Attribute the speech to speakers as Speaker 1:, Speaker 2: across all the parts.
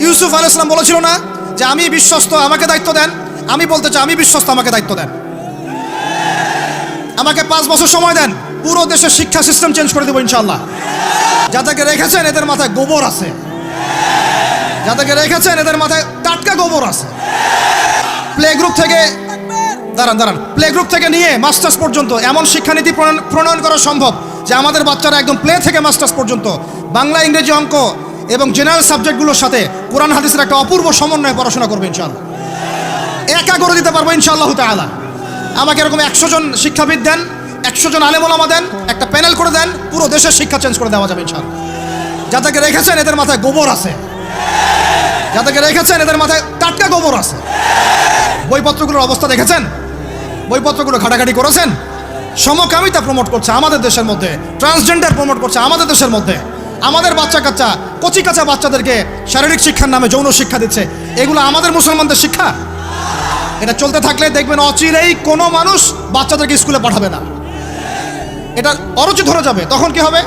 Speaker 1: ইউসুফ আলাইহিস সালাম বলেছিল না যে আমি বিশ্বস্ত, আমাকে দায়িত্ব দেন? আমি বলতে চাই আমি বিশ্বস্ত, আমাকে দায়িত্ব দেন। আমাকে 5 বছর সময় দেন, পুরো দেশের শিক্ষা সিস্টেম চেঞ্জ করে দেবো ইনশাআল্লাহ। যাদেরকে রেখেছেন এদের মাথায় গোবর আছে, যাদেরকে রেখেছেন এদের মাথায় টাটকা গোবর আছে। প্লে গ্রুপ থেকে প্লে গ্রুপ থেকে নিয়ে মাস্টার্স পর্যন্ত এমন শিক্ষানীতি প্রণয়ন করা সম্ভব যে আমাদের বাচ্চারা একদম প্লে থেকে মাস্টার্স পর্যন্ত বাংলা, ইংরেজি, অঙ্ক এবং জেনারেল সাবজেক্টগুলোর সাথে কোরআন হাদিসের একটা অপূর্ব সমন্বয়ে পড়াশোনা করবে ইনশাআল্লাহ। একা করে দিতে পারবো ইনশাআল্লাহ তাআলা। আমাকে এরকম 100 জন শিক্ষাবিদ দেন, 100 জন আলেম ওলামা দেন, একটা প্যানেল করে দেন, পুরো দেশের শিক্ষা চেঞ্জ করে দেওয়া যাবে ইনশাআল্লাহ। যাদেরকে রেখেছেন এদের মাথায় গোবর আছে, যাদেরকে রেখেছেন এদের মাথায় টাটকা গোবর আছে। বইপত্রগুলোর অবস্থা দেখেছেন? বইপত্রগুলো ঘাটাঘাটি করেছেন? সমকামিতা প্রমোট করছে আমাদের দেশের মধ্যে, ট্রান্সজেন্ডার প্রমোট করছে আমাদের দেশের মধ্যে, আমাদের বাচ্চা কাচ্চা কচি কাঁচা বাচ্চাদেরকে শারীরিক শিক্ষার নামে যৌন শিক্ষা দিচ্ছে। এগুলো আমাদের মুসলমানদের শিক্ষা? এটা চলতে থাকলে দেখবেন অচিরেই কোনো মানুষ বাচ্চাদেরকে স্কুলে পাঠাবে না, এটা অরুচি ধরে যাবে। তখন কি হবে?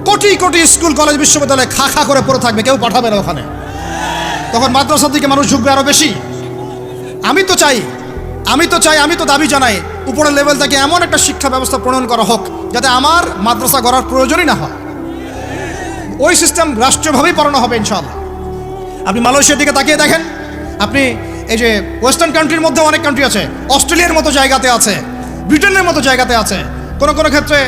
Speaker 1: কোটি কোটি স্কুল, কলেজ, বিশ্ববিদ্যালয়ে খা খা করে পড়ে থাকবে, কেউ পাঠাবে না ওখানে। তখন মাদ্রাসার দিকে মানুষ ঝুঁকবে আরো বেশি। আমি তো দাবি জানাই উপরের লেভেল থেকে এমন একটা শিক্ষা ব্যবস্থা প্রণয়ন করা হোক যাতে আমার মাদ্রাসা গড়ার প্রয়োজনই না হয়। ওই সিস্টেম রাষ্ট্রীয়ভাবেই পড়ানো হবে ইনশাআল্লাহ। আপনি মালয়েশিয়ার দিকে তাকিয়ে দেখেন, আপনি এই যে ওয়েস্টার্ন কান্ট্রির মধ্যে অনেক কান্ট্রি আছে, অস্ট্রেলিয়ার মতো জায়গাতে আছে, ব্রিটেনের মতো জায়গাতে আছে, কোনো কোনো ক্ষেত্রে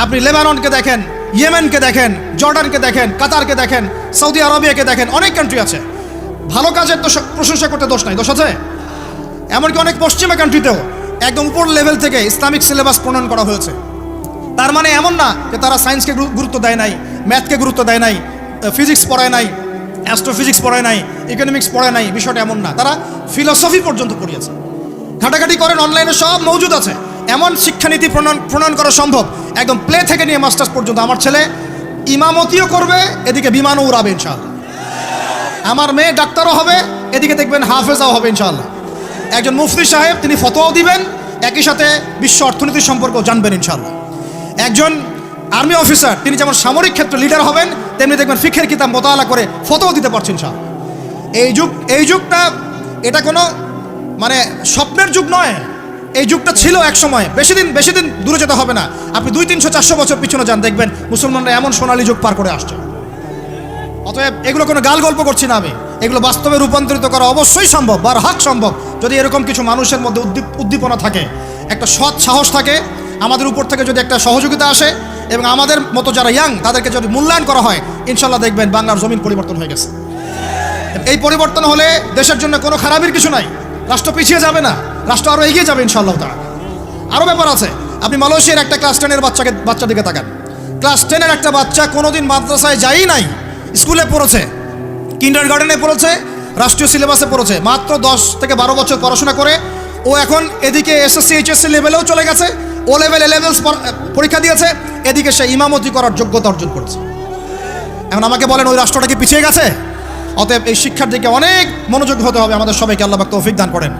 Speaker 1: আপনি লেবাননকে দেখেন, ইয়েমেনকে দেখেন, জর্ডানকে দেখেন, কাতারকে দেখেন, সৌদি আরবিয়াকে দেখেন, অনেক কান্ট্রি আছে। ভালো কাজের তো প্রশংসা করতে দোষ নাই, দোষ আছে? এমনকি অনেক পশ্চিমা কান্ট্রিতেও একদম উপর লেভেল থেকে ইসলামিক সিলেবাস প্রণয়ন করা হয়েছে। তার মানে এমন না যে তারা সায়েন্সকে গুরুত্ব দেয় নাই, ম্যাথকে গুরুত্ব দেয় নাই, ফিজিক্স পড়ায় নাই, অ্যাস্ট্রোফিজিক্স পড়ায় নাই, ইকোনমিক্স পড়ায় নাই, বিষয়টা এমন না। তারা ফিলসফি পর্যন্ত পড়িয়েছে। ঘাটাঘাটি করেন, অনলাইনে সব মজুদ আছে। এমন শিক্ষানীতি প্রণয়ন করা সম্ভব একদম প্লে থেকে নিয়ে মাস্টার্স পর্যন্ত। আমার ছেলে ইমামতিও করবে, এদিকে বিমানও উড়াবে ইনশাআল্লাহ। আমার মেয়ে ডাক্তারও হবে, এদিকে দেখবেন হাফেজাও হবে ইনশাআল্লাহ। একজন মুফতি সাহেব, তিনি ফতোয়াও দিবেন, একই সাথে বিশ্ব অর্থনীতির সম্পর্ক জানবেন ইনশাআল্লাহ। একজন আর্মি অফিসার, তিনি যেমন সামরিক ক্ষেত্রে লিডার হবেন, তেমনি দেখবেন ফিকহের কিতাব মোতালা করে ফতোয়া দিতে পারছেন ইনশাআল্লাহ। এই যুগটা এটা কোনো মানে স্বপ্নের যুগ নয়, এই যুগটা ছিল এক সময়। বেশি দিন দূরে যেতে হবে না, আপনি 200-300-400 বছর পিছনে যান, দেখবেন মুসলমানরা এমন সোনালী যুগ পার করে আসছে। অতএব এগুলো কোনো গাল গল্প করছি না আমি, এগুলো বাস্তবে রূপান্তরিত করা অবশ্যই সম্ভব, বারহাক সম্ভব, যদি এরকম কিছু মানুষের মধ্যে উদ্দীপনা থাকে, একটা সৎ সাহস থাকে, আমাদের উপর থেকে যদি একটা সহযোগিতা আসে এবং আমাদের মতো যারা ইয়াং তাদেরকে যদি মূল্যায়ন করা হয়, ইনশাল্লাহ দেখবেন বাংলার জমিন পরিবর্তন হয়ে গেছে। এই পরিবর্তন হলে দেশের জন্য কোনো খারাপের কিছু নাই, রাষ্ট্র পিছিয়ে যাবে না, রাষ্ট্র আরও এগিয়ে যাবে ইনশাআল্লাহ তাআলা। আরও ব্যাপার আছে, আপনি মালয়েশিয়ার একটা ক্লাস 10-এর বাচ্চার দিকে তাকান। ক্লাস 10-এর একটা বাচ্চা কোনোদিন মাদ্রাসায় যায়ই নাই, স্কুলে পড়েছে, কিন্ডারগার্টেনে পড়েছে, রাষ্ট্রীয় সিলেবাসে পড়েছে, মাত্র 10 থেকে 12 বছর পড়াশোনা করে ও এখন এদিকে এসএসসি এইচএসসি লেভেলেও চলে গেছে, ও লেভেল এ-লেভেলস পরীক্ষা দিয়েছে, এদিকে সে ইমামতি করার যোগ্যতা অর্জন করেছে। এখন আমাকে বলেন ওই রাষ্ট্রটা কি পিছিয়ে গেছে? অতএব এই শিক্ষার দিকে অনেক মনোযোগ হতে হবে আমাদের সবাইকে। আল্লাহ পাক তৌফিক দান করেন।